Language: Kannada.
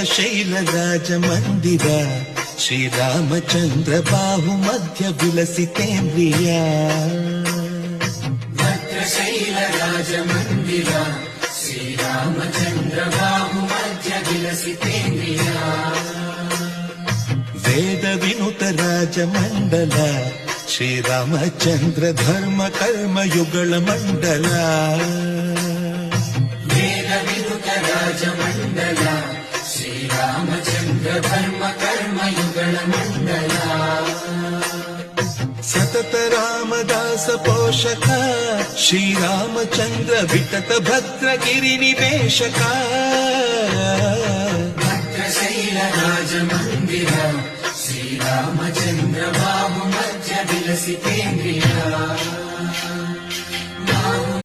ಭದ್ರಶೈಲ ರಾಜ ಮಂದಿರ ಶ್ರೀರಾಮಚಂದ್ರ ಬಾಹು ಮಧ್ಯ ವಿಲಸಿತೇಂದ್ರಿಯ ಭದ್ರಶೈಲ ರಾಜ ಮಂದಿರ ಶ್ರೀರಾಮಚಂದ್ರ ಬಾಹು ಮಧ್ಯ ವಿಲಸಿತೇಂದ್ರಿಯ ವೇದ ವಿನುತ ರಾಜ ಮಂಡಲ ಶ್ರೀರಾಮಚಂದ್ರ ಧರ್ಮ ಕರ್ಮ ಯುಗಳ ಮಂಡಲ ವೇದ ವಿನುತ ರಾಜ ಮಂಡಲ ಶ್ರೀರಾಮಚಂದ್ರ ಧರ್ಮ ಕರ್ಮ ಯುಗಳ ಮಂಡಲ ಸತತ ರಾಮದಾಸ ಪೋಷಕ ಶ್ರೀರಾಮಚಂದ್ರ ವಿತತ ಭದ್ರಗಿರಿ ನಿವೇಶಕ ಭದ್ರಶೈಲ ರಾಜ ಮಂದಿರ ಶ್ರೀರಾಮಚಂದ್ರ ಬಾಹು ಮಧ್ಯ ವಿಲಸಿತೇಂದ್ರಿಯ